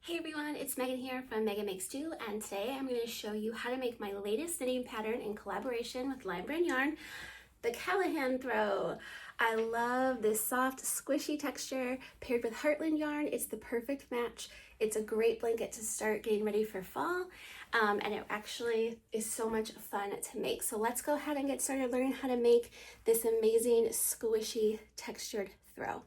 Hey everyone, it's Megan here from Megan Makes Do, and today I'm going to show you how to make my latest knitting pattern in collaboration with Lion Brand Yarn, the Callahan Throw. I love this soft, squishy texture paired with Heartland yarn. It's the perfect match. It's a great blanket to start getting ready for fall, and it actually is so much fun to make. So let's go ahead and get started learning how to make this amazing, squishy, textured throw.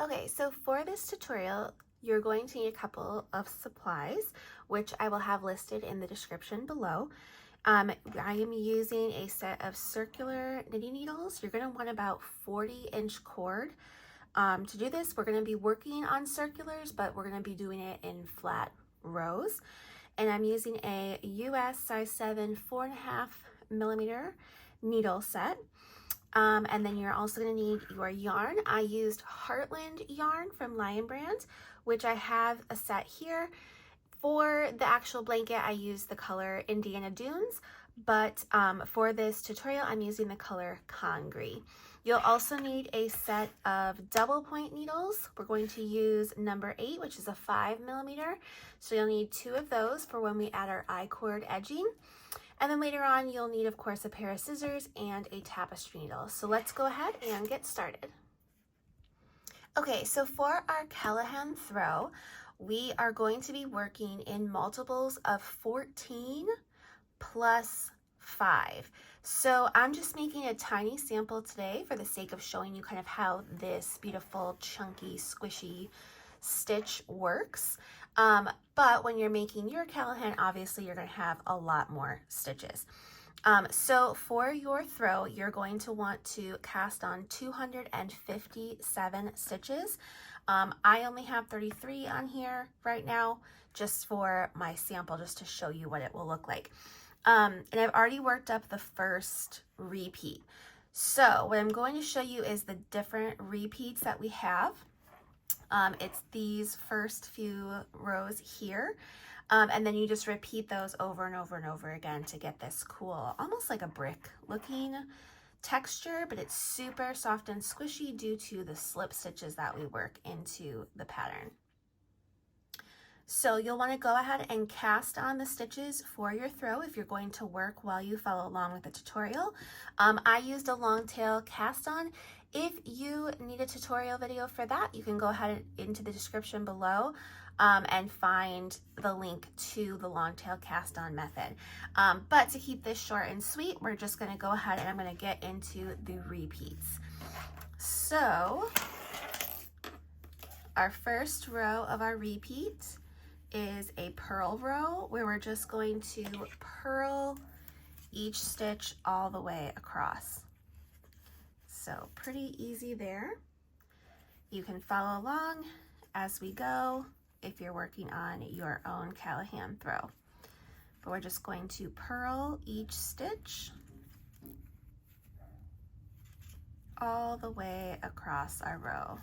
Okay, so for this tutorial, you're going to need a couple of supplies, which I will have listed in the description below. I am using a set of circular knitting needles. You're going to want about 40-inch cord. To do this, we're going to be working on circulars, but we're going to be doing it in flat rows. And I'm using a US size 7 4.5mm needle set. And then you're also going to need your yarn. I used Heartland yarn from Lion Brand, which I have a set here. For the actual blanket, I used the color Indiana Dunes, but for this tutorial, I'm using the color Congree. You'll also need a set of double point needles. We're going to use number 8, which is a 5mm. So you'll need 2 of those for when we add our I-cord edging. And then later on, you'll need, of course, a pair of scissors and a tapestry needle. So let's go ahead and get started. Okay, so for our Callahan Throw, we are going to be working in multiples of 14 plus 5. So I'm just making a tiny sample today for the sake of showing you kind of how this beautiful, chunky, squishy stitch works. But when you're making your Callahan, obviously you're going to have a lot more stitches. So for your throw, you're going to want to cast on 257 stitches. I only have 33 on here right now, just for my sample, just to show you what it will look like. And I've already worked up the first repeat. So what I'm going to show you is the different repeats that we have. It's these first few rows here. And then you just repeat those over and over and over again to get this cool, almost like a brick looking texture, but it's super soft and squishy due to the slip stitches that we work into the pattern. So you'll want to go ahead and cast on the stitches for your throw if you're going to work while you follow along with the tutorial. I used a long tail cast on. If you need a tutorial video for that, you can go ahead into the description below and find the link to the long tail cast on method. But to keep this short and sweet, we're just going to go ahead and I'm going to get into the repeats. So our first row of our repeat is a purl row where we're just going to purl each stitch all the way across. So pretty easy there. You can follow along as we go if you're working on your own Callahan Throw. But we're just going to purl each stitch all the way across our row.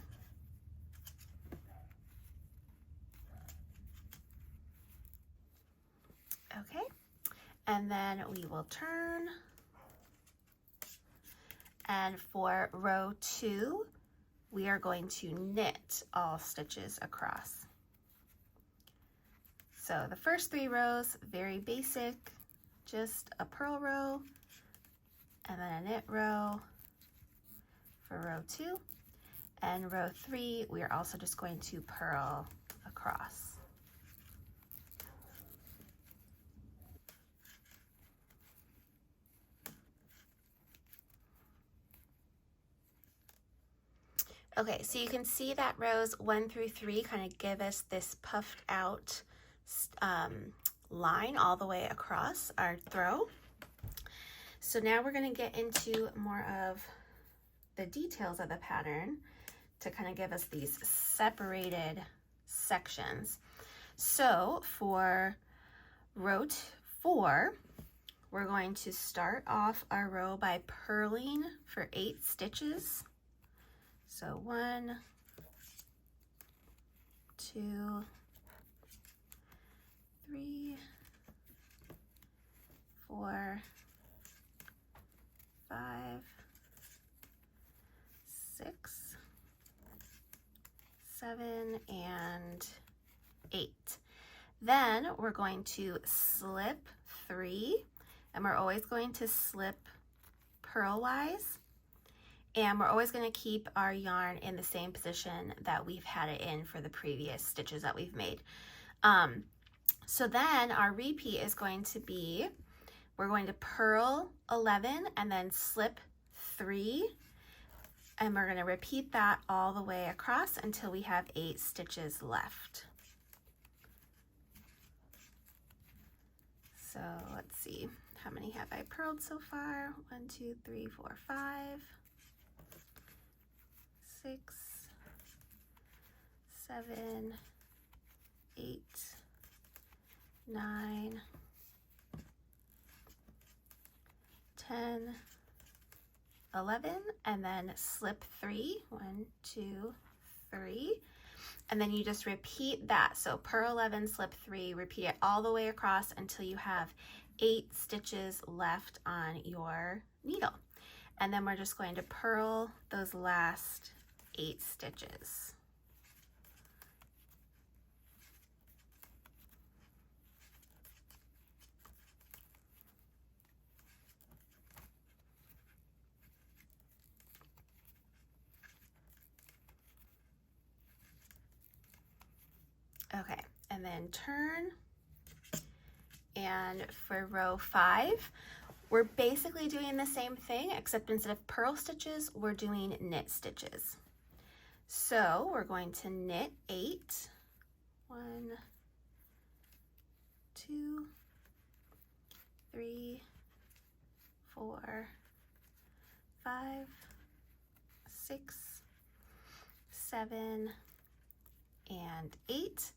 Okay, and then we will turn. And for row 2, we are going to knit all stitches across. So the first 3 rows, very basic, just a purl row and then a knit row for row 2. And row 3, we are also just going to purl across. Okay, so you can see that rows 1 through 3 kind of give us this puffed out line all the way across our throw. So now we're going to get into more of the details of the pattern to kind of give us these separated sections. So for row 4, we're going to start off our row by purling for 8 stitches. So 1, 2, 3, 4, 6, 7, and 8. Then we're going to slip 3, and we're always going to slip purlwise, and we're always going to keep our yarn in the same position that we've had it in for the previous stitches that we've made. So then our repeat is going to be, we're going to purl 11 and then slip 3, and we're going to repeat that all the way across until we have 8 stitches left. So let's see, how many have I purled so far? 1, 2, 3, 4, 5, 6, 7, 8, 9, 10, 11, and then slip 3, 1, 2, 3, and then you just repeat that. So purl 11, slip 3, repeat it all the way across until you have 8 stitches left on your needle. And then we're just going to purl those last 8 stitches. Okay, and then turn, and for row 5, we're basically doing the same thing, except instead of purl stitches, we're doing knit stitches. So we're going to knit 8, 1, 2, 3, 4, 5, 6, 7, and 8,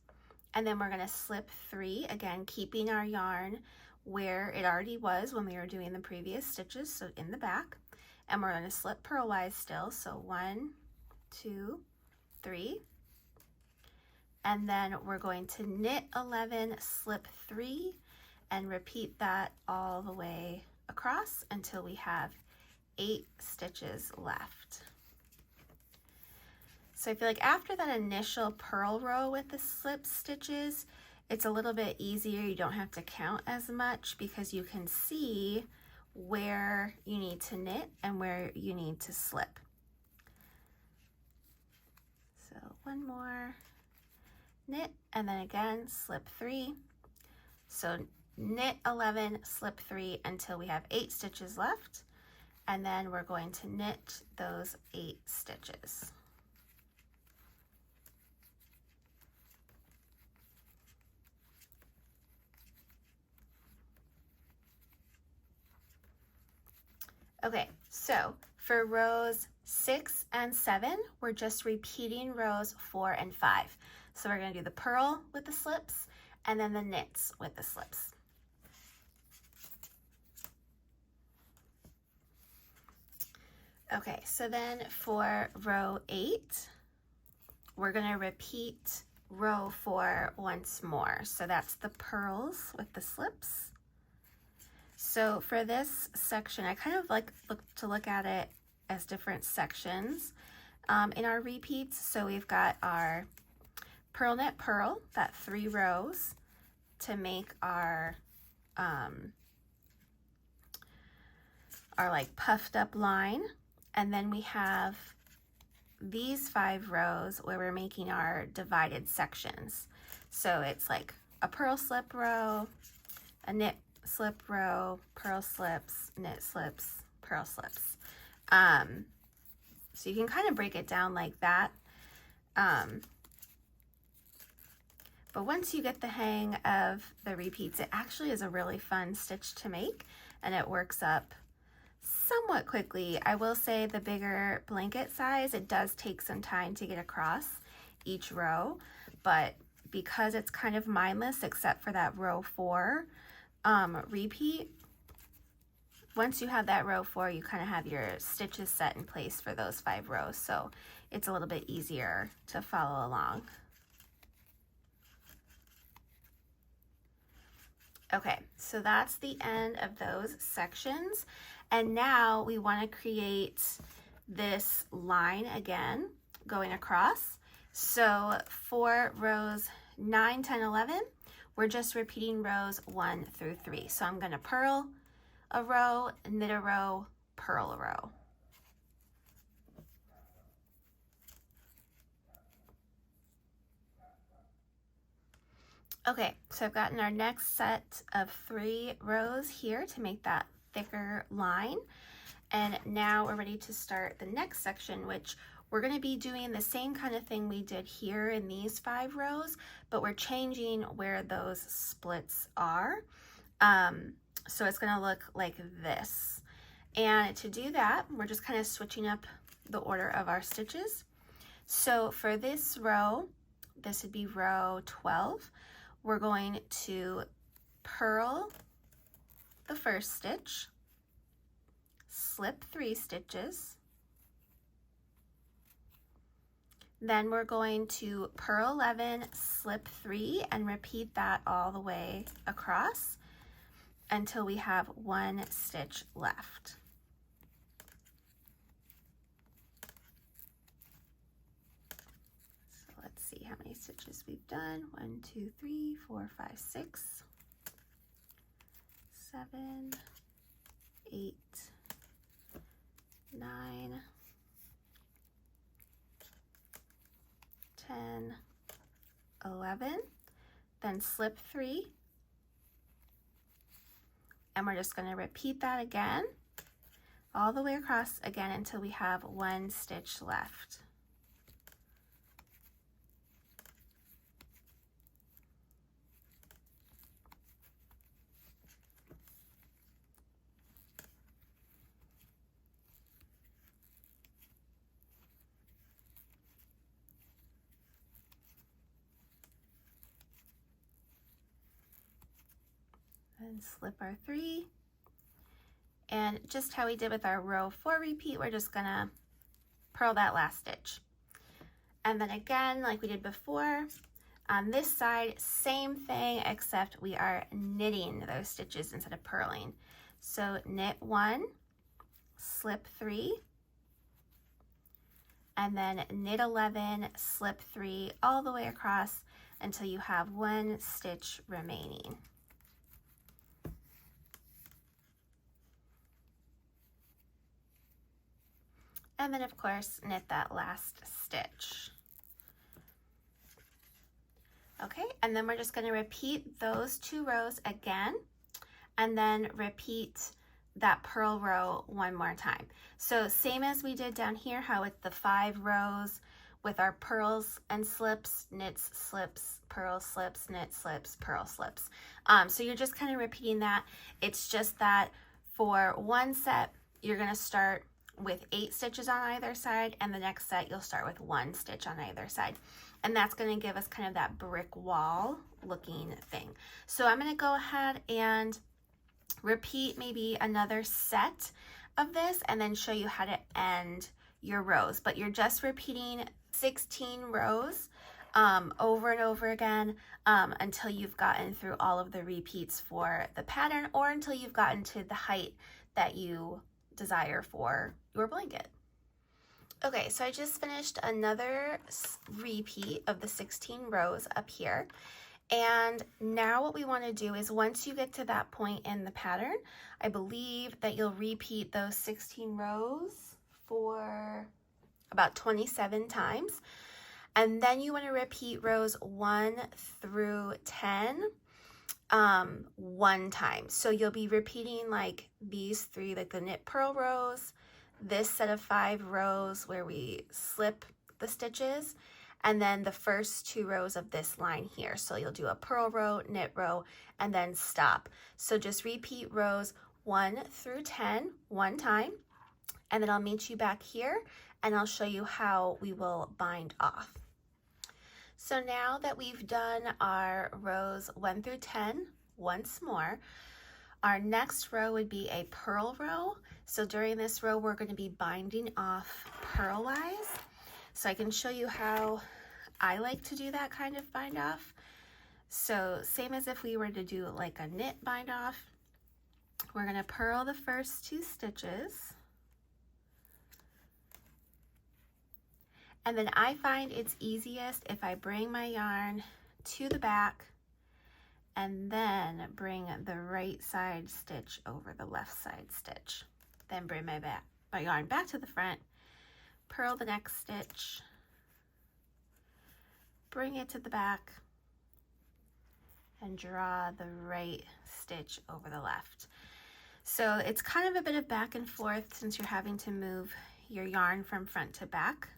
and then we're going to slip 3, again keeping our yarn where it already was when we were doing the previous stitches, so in the back, and we're going to slip purlwise still, so 1, 2, 3, and then we're going to knit 11, slip 3, and repeat that all the way across until we have 8 stitches left. So I feel like after that initial purl row with the slip stitches, it's a little bit easier. You don't have to count as much because you can see where you need to knit and where you need to slip. So one more, knit, and then again slip 3. So knit 11, slip 3 until we have 8 stitches left, and then we're going to knit those 8 stitches. Okay, so for rows 6 and 7, we're just repeating rows 4 and 5. So we're going to do the purl with the slips and then the knits with the slips. Okay, so then for row 8, we're going to repeat row 4 once more. So that's the purls with the slips. So for this section, I kind of like to look at it as different sections in our repeats. So we've got our purl, knit, purl, that 3 rows to make our like puffed up line. And then we have these 5 rows where we're making our divided sections. So it's like a purl slip row, a knit slip row, purl slips, knit slips, purl slips. So you can kind of break it down like that. But once you get the hang of the repeats, it actually is a really fun stitch to make, and it works up somewhat quickly. I will say the bigger blanket size, it does take some time to get across each row, but because it's kind of mindless except for that row 4 repeat, once you have that row 4, you kind of have your stitches set in place for those 5 rows, so it's a little bit easier to follow along. Okay, so that's the end of those sections, and now we want to create this line again going across. So for rows 9, 10, 11, we're just repeating rows 1 through 3. So I'm going to purl a row, knit a row, purl a row. Okay, so I've gotten our next set of 3 rows here to make that thicker line. And now we're ready to start the next section, which we're going to be doing the same kind of thing we did here in these 5 rows, but we're changing where those splits are. So it's going to look like this. And to do that, we're just kind of switching up the order of our stitches. So for this row, this would be row 12. We're going to purl the first stitch, slip 3 stitches, then we're going to purl 11, slip 3, and repeat that all the way across until we have 1 stitch left. So let's see how many stitches we've done. 1, 2, 3, 4, 5, 6, 7, 8, 9, 10, 11, then slip 3, and we're just going to repeat that again all the way across again until we have 1 stitch left. And slip our 3, and just how we did with our row 4 repeat, we're just gonna purl that last stitch. And then again, like we did before, on this side, same thing, except we are knitting those stitches instead of purling. So knit 1, slip 3, and then knit 11, slip 3 all the way across until you have 1 stitch remaining. And then of course, knit that last stitch. Okay, and then we're just going to repeat those 2 rows again, and then repeat that purl row 1 more time. So same as we did down here, how it's the 5 rows with our purls and slips, knits, slips, purl, slips, knit, slips, purl, slips. So you're just kind of repeating that. It's just that for one set, you're going to start with 8 stitches on either side, and the next set you'll start with 1 stitch on either side, and that's going to give us kind of that brick wall looking thing. So I'm going to go ahead and repeat maybe another set of this and then show you how to end your rows, but you're just repeating 16 rows over and over again until you've gotten through all of the repeats for the pattern, or until you've gotten to the height that you desire for your blanket. Okay, so I just finished another repeat of the 16 rows up here, and now what we want to do is, once you get to that point in the pattern, I believe that you'll repeat those 16 rows for about 27 times, and then you want to repeat rows 1 through 10 1 time. So you'll be repeating like these 3, like the knit purl rows, this set of 5 rows where we slip the stitches, and then the first 2 rows of this line here. So you'll do a purl row, knit row, and then stop. So just repeat rows 1 through 10 1 time, and then I'll meet you back here and I'll show you how we will bind off. So now that we've done our rows 1 through 10 once more, our next row would be a purl row. So during this row, we're going to be binding off purlwise. So I can show you how I like to do that kind of bind off. So same as if we were to do like a knit bind off, we're going to purl the first 2 stitches. And then I find it's easiest if I bring my yarn to the back and then bring the right side stitch over the left side stitch. Then bring my yarn back to the front, purl the next stitch, bring it to the back, and draw the right stitch over the left. So it's kind of a bit of back and forth since you're having to move your yarn from front to back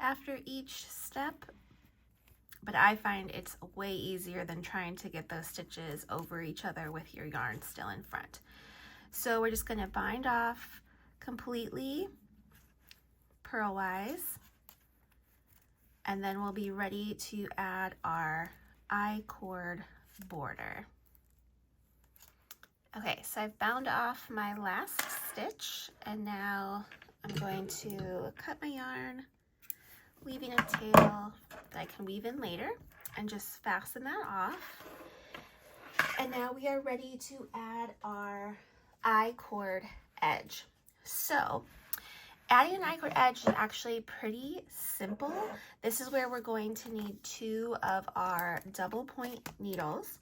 after each step, but I find it's way easier than trying to get those stitches over each other with your yarn still in front. So we're just going to bind off completely purlwise, and then we'll be ready to add our I-cord border. Okay, so I've bound off my last stitch, and now I'm going to cut my yarn, leaving a tail that I can weave in later, and just fasten that off. And now we are ready to add our I-cord edge. So adding an I-cord edge is actually pretty simple. This is where we're going to need 2 of our double point needles.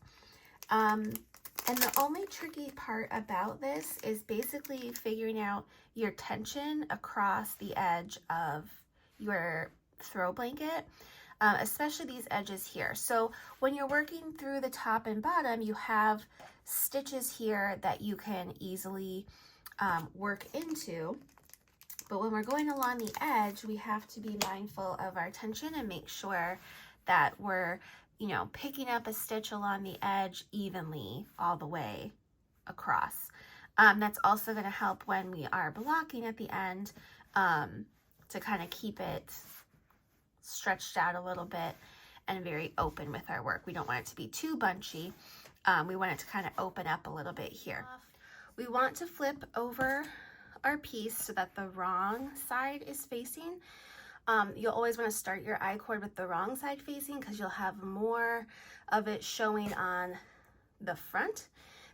And the only tricky part about this is basically figuring out your tension across the edge of your throw blanket, especially these edges here. So when you're working through the top and bottom, you have stitches here that you can easily work into. But when we're going along the edge, we have to be mindful of our tension and make sure that we're, you know, picking up a stitch along the edge evenly all the way across. That's also going to help when we are blocking at the end to kind of keep it stretched out a little bit and very open with our work. We don't want it to be too bunchy. We want it to kind of open up a little bit here. We want to flip over our piece so that the wrong side is facing. You'll always want to start your I-cord with the wrong side facing because you'll have more of it showing on the front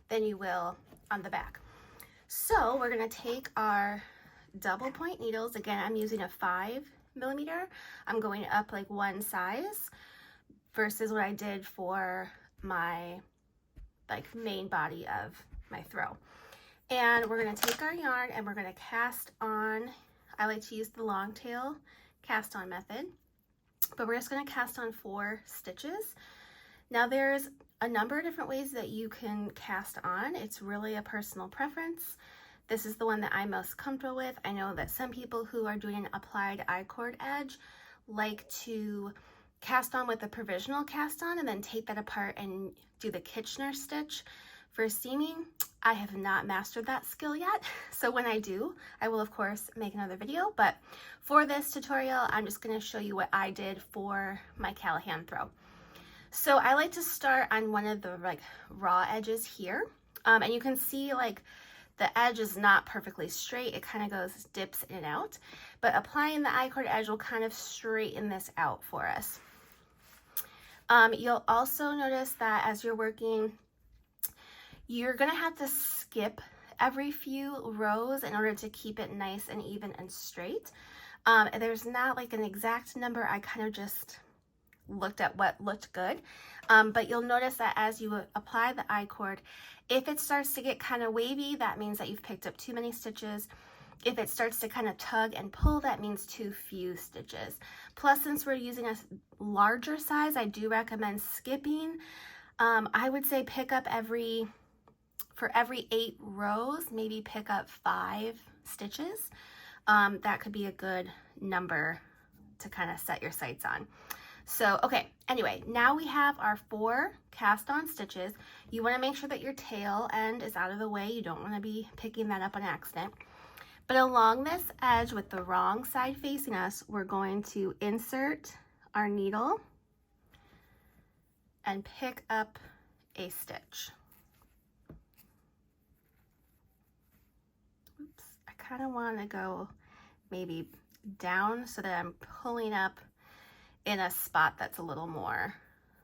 than you will on the back. So we're going to take our double point needles. Again, I'm using a 5mm. I'm going up like 1 size versus what I did for my main body of my throw. And we're going to take our yarn and we're going to cast on. I like to use the long tail cast on method, but we're just going to cast on 4 stitches. Now there's a number of different ways that you can cast on. It's really a personal preference. This is the one that I'm most comfortable with. I know that some people who are doing an applied I-cord edge like to cast on with a provisional cast on and then take that apart and do the Kitchener stitch for seaming. I have not mastered that skill yet, so when I do, I will of course make another video, but for this tutorial, I'm just going to show you what I did for my Callahan throw. So I like to start on one of the raw edges here, and you can see the edge is not perfectly straight. It kind of dips in and out, but applying the I-cord edge will kind of straighten this out for us. You'll also notice that as you're working, you're gonna have to skip every few rows in order to keep it nice and even and straight. There's not an exact number. I kind of just looked at what looked good. But you'll notice that as you apply the I-cord, if it starts to get kind of wavy, that means that you've picked up too many stitches. If it starts to kind of tug and pull, that means too few stitches. Plus, since we're using a larger size, I do recommend skipping. I would say pick up for every 8 rows, maybe pick up 5 stitches. That could be a good number to kind of set your sights on. So, okay, anyway, now we have our 4 cast on stitches. You want to make sure that your tail end is out of the way. You don't want to be picking that up on accident. But along this edge with the wrong side facing us, we're going to insert our needle and pick up a stitch. Oops, I kind of want to go maybe down so that I'm pulling up in a spot that's a little more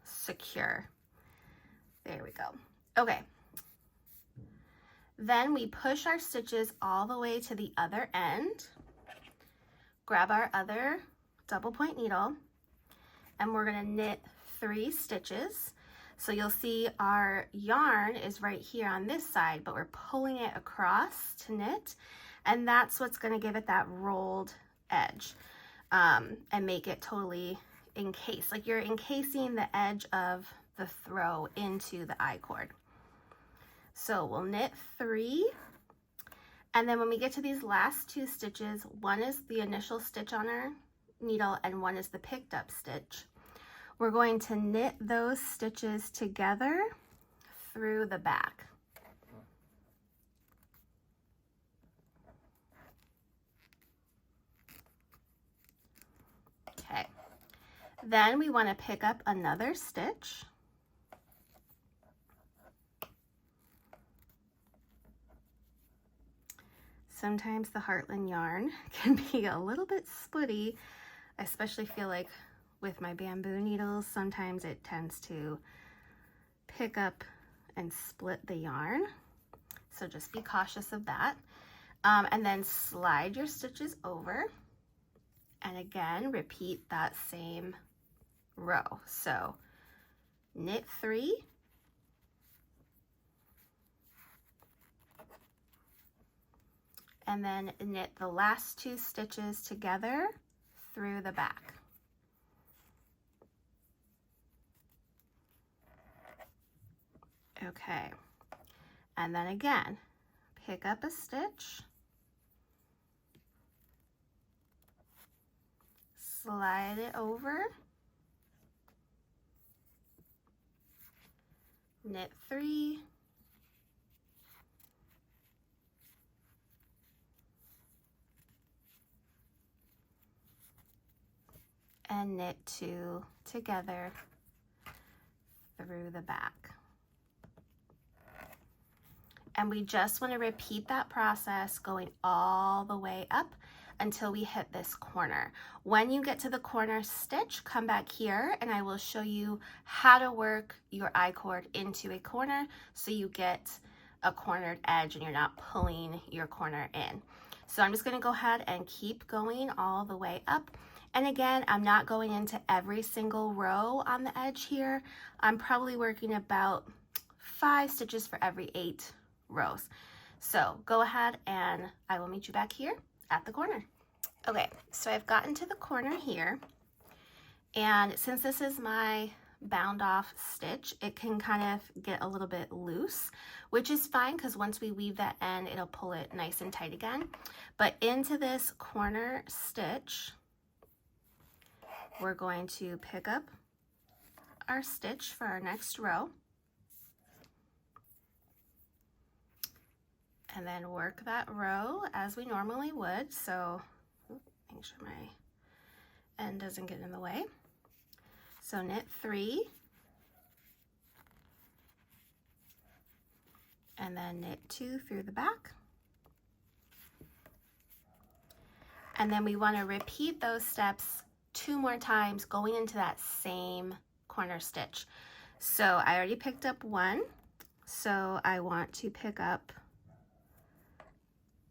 secure. There we go. Okay. Then we push our stitches all the way to the other end, grab our other double point needle, and we're going to knit 3 stitches. So you'll see our yarn is right here on this side, but we're pulling it across to knit, and that's what's going to give it that rolled edge, and make it totally encased, like you're encasing the edge of the throw into the I-cord. So we'll knit 3, and then when we get to these last 2 stitches, one is the initial stitch on our needle and one is the picked up stitch. We're going to knit those stitches together through the back. Okay, then we want to pick up another stitch. Sometimes the Heartland yarn can be a little bit splitty. I especially feel like with my bamboo needles, sometimes it tends to pick up and split the yarn. So just be cautious of that. And then slide your stitches over. And again, repeat that same row. So knit 3. And then knit the last 2 stitches together through the back. Okay, and then again, pick up a stitch, slide it over, knit 3, and knit 2 together through the back. And we just want to repeat that process going all the way up until we hit this corner. When you get to the corner stitch, come back here and I will show you how to work your I-cord into a corner so you get a cornered edge and you're not pulling your corner in. So I'm just going to go ahead and keep going all the way up. And again, I'm not going into every single row on the edge here. I'm probably working about 5 stitches for every 8 rows. So go ahead and I will meet you back here at the corner. Okay, so I've gotten to the corner here, and since this is my bound off stitch, it can kind of get a little bit loose, which is fine because once we weave that end, it'll pull it nice and tight again. But into this corner stitch, we're going to pick up our stitch for our next row. And then work that row as we normally would. So make sure my end doesn't get in the way. So knit 3. And then knit 2 through the back. And then we want to repeat those steps 2 more times going into that same corner stitch. So I already picked up 1. So I want to pick up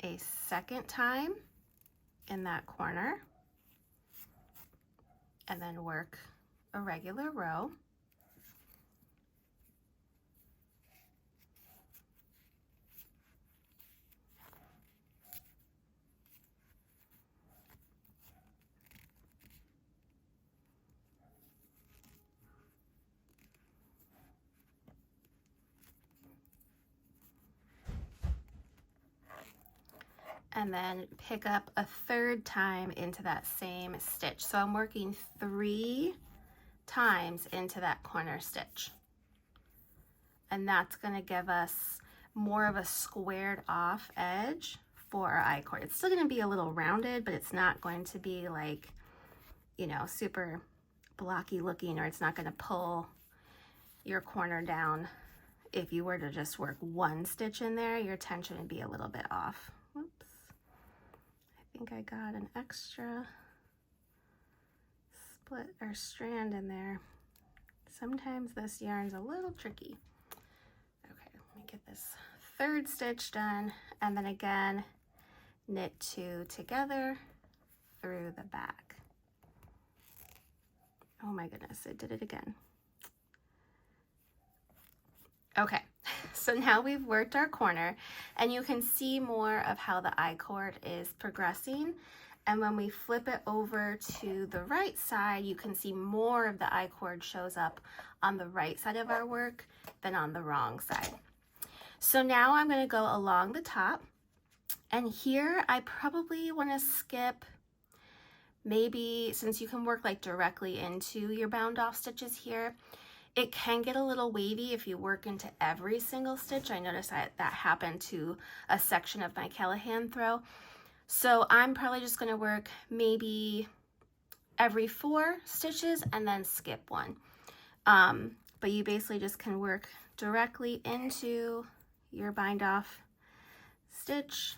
a second time in that corner and then work a regular row. And then pick up a 3rd time into that same stitch. So I'm working 3 times into that corner stitch. And that's going to give us more of a squared off edge for our I-cord. It's still going to be a little rounded, but it's not going to be like, you know, super blocky looking, or it's not going to pull your corner down. If you were to just work 1 stitch in there, your tension would be a little bit off. Oops. I think I got an extra split or strand in there. Sometimes this yarn's a little tricky. Okay, let me get this 3rd stitch done, and then again knit 2 together through the back. Oh my goodness, it did it again. Okay, so now we've worked our corner and you can see more of how the I-cord is progressing. And when we flip it over to the right side, you can see more of the I-cord shows up on the right side of our work than on the wrong side. So now I'm going to go along the top, and here I probably want to skip, maybe, since you can work like directly into your bound off stitches here, it can get a little wavy if you work into every single stitch. I noticed that happened to a section of my Callahan Throw. So I'm probably just going to work maybe every 4 stitches and then skip one. But you basically just can work directly into your bind off stitch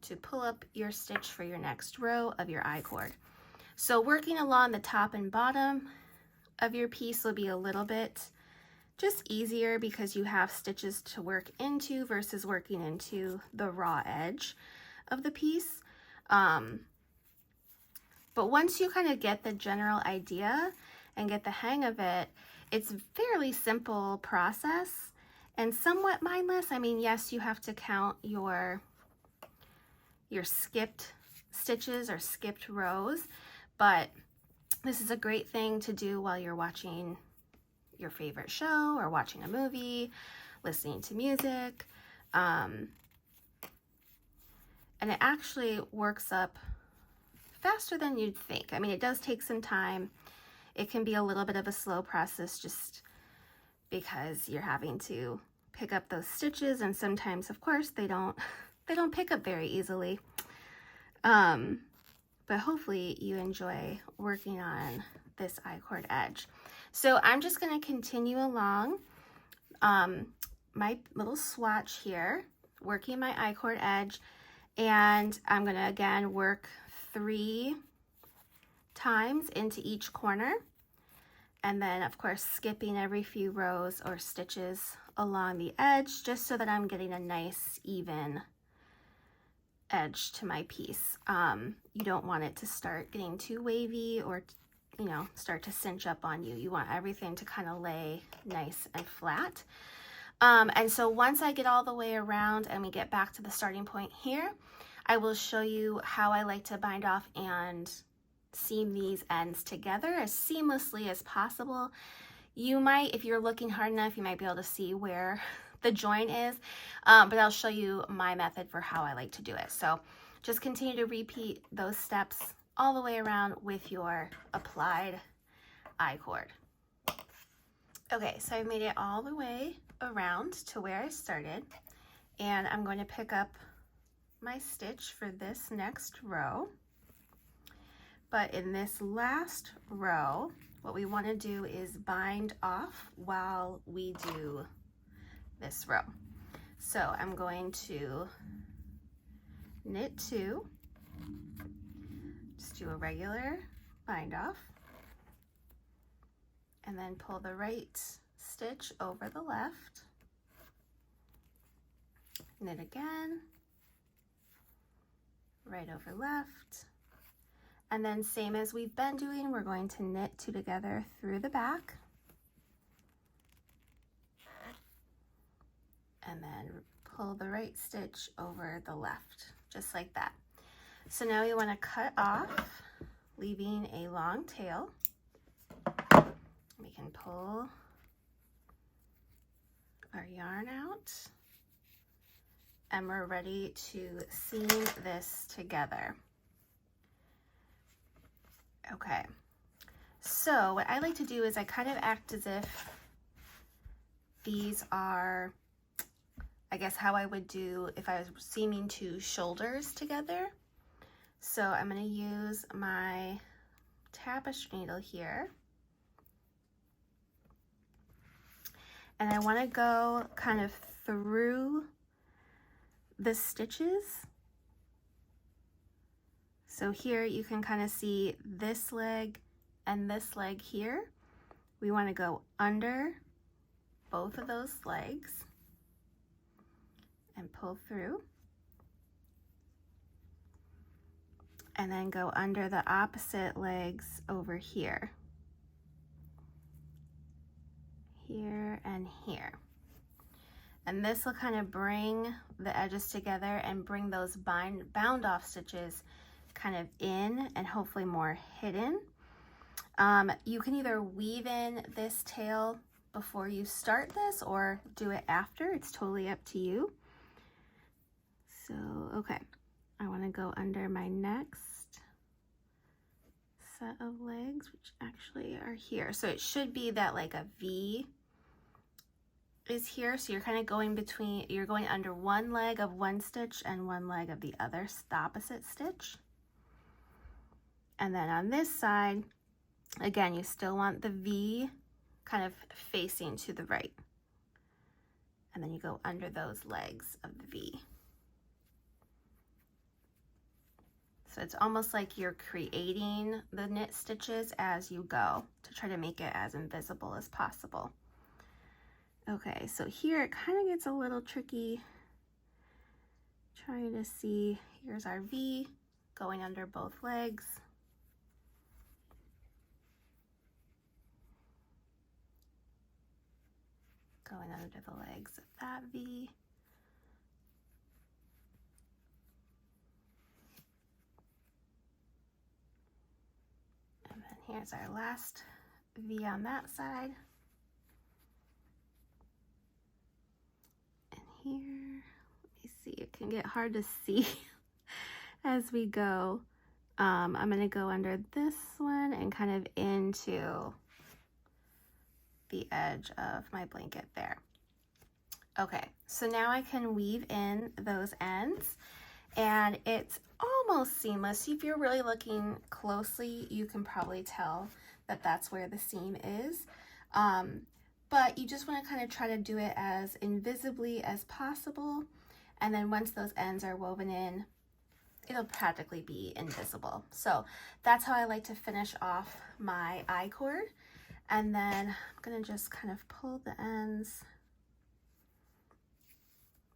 to pull up your stitch for your next row of your I-cord. So working along the top and bottom of your piece will be a little bit just easier because you have stitches to work into versus working into the raw edge of the piece. But once you kind of get the general idea and get the hang of it, it's a fairly simple process and somewhat mindless. I mean, yes, you have to count your skipped stitches or skipped rows, but this is a great thing to do while you're watching your favorite show or watching a movie, listening to music. And it actually works up faster than you'd think. I mean, it does take some time. It can be a little bit of a slow process just because you're having to pick up those stitches, and sometimes, of course, they don't pick up very easily. But hopefully you enjoy working on this I-cord edge. So I'm just going to continue along my little swatch here, working my I-cord edge, and I'm going to again work 3 times into each corner, and then of course skipping every few rows or stitches along the edge just so that I'm getting a nice even edge to my piece. You don't want it to start getting too wavy or, you know, start to cinch up on you. You want everything to kind of lay nice and flat. And so once I get all the way around and we get back to the starting point here, I will show you how I like to bind off and seam these ends together as seamlessly as possible. You might, if you're looking hard enough, you might be able to see where the join is, but I'll show you my method for how I like to do it. So just continue to repeat those steps all the way around with your applied I-cord. Okay, so I made it all the way around to where I started, and I'm going to pick up my stitch for this next row. But in this last row, what we want to do is bind off while we do this row. So I'm going to knit 2, just do a regular bind off, and then pull the right stitch over the left, knit again, right over left, and then same as we've been doing, we're going to knit 2 together through the back, and then pull the right stitch over the left, just like that. So now you want to cut off, leaving a long tail. We can pull our yarn out, and we're ready to seam this together. Okay, so what I like to do is I kind of act as if these are, I guess, how I would do if I was seaming 2 shoulders together. So I'm going to use my tapestry needle here, and I want to go kind of through the stitches. So here you can kind of see this leg and this leg here. We want to go under both of those legs and pull through. and then go under the opposite legs over here. Here and here. And this will kind of bring the edges together and bring those bound off stitches kind of in and hopefully more hidden. You can either weave in this tail before you start this or do it after. It's totally up to you. So, okay, I want to go under my next set of legs, which actually are here. So it should be that like a V is here. So you're kind of going between, you're going under one leg of one stitch and one leg of the other, the opposite stitch. And then on this side, again, you still want the V kind of facing to the right. And then you go under those legs of the V. So it's almost like you're creating the knit stitches as you go to try to make it as invisible as possible. Okay, so here it kind of gets a little tricky. Trying to see, here's our V going under both legs. Going under the legs of that V. And then here's our last V on that side. And here, let me see, it can get hard to see as we go. I'm going to go under this one and kind of into the edge of my blanket there. Okay, so now I can weave in those ends and it's almost seamless. If you're really looking closely, you can probably tell that that's where the seam is. But you just want to kind of try to do it as invisibly as possible. And then once those ends are woven in, it'll practically be invisible. So that's how I like to finish off my I-cord. And then I'm gonna just kind of pull the ends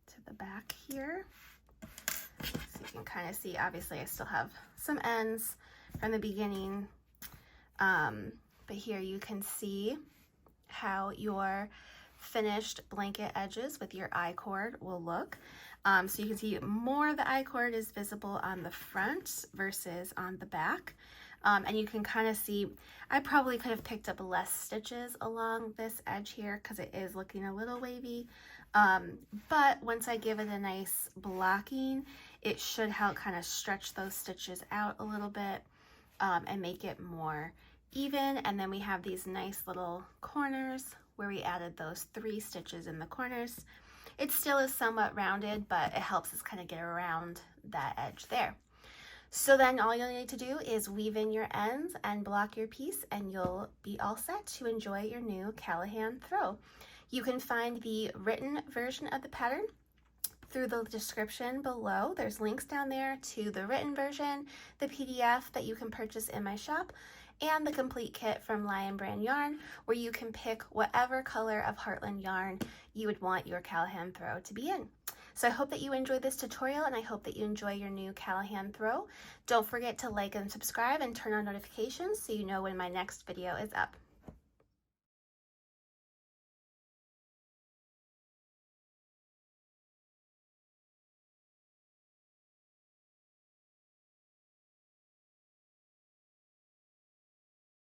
to the back here. So you can kind of see, obviously I still have some ends from the beginning. But here you can see how your finished blanket edges with your I-cord will look. So you can see more of the I-cord is visible on the front versus on the back. And you can kind of see, I probably could have picked up less stitches along this edge here because it is looking a little wavy. But once I give it a nice blocking, it should help kind of stretch those stitches out a little bit and make it more even. And then we have these nice little corners where we added those 3 stitches in the corners. It still is somewhat rounded, but it helps us kind of get around that edge there. So then all you'll need to do is weave in your ends and block your piece and you'll be all set to enjoy your new Callahan Throw. You can find the written version of the pattern through the description below. There's links down there to the written version, the PDF that you can purchase in my shop, and the complete kit from Lion Brand Yarn, where you can pick whatever color of Heartland yarn you would want your Callahan Throw to be in. So I hope that you enjoyed this tutorial and I hope that you enjoy your new Callahan Throw. Don't forget to like and subscribe and turn on notifications so you know when my next video is up.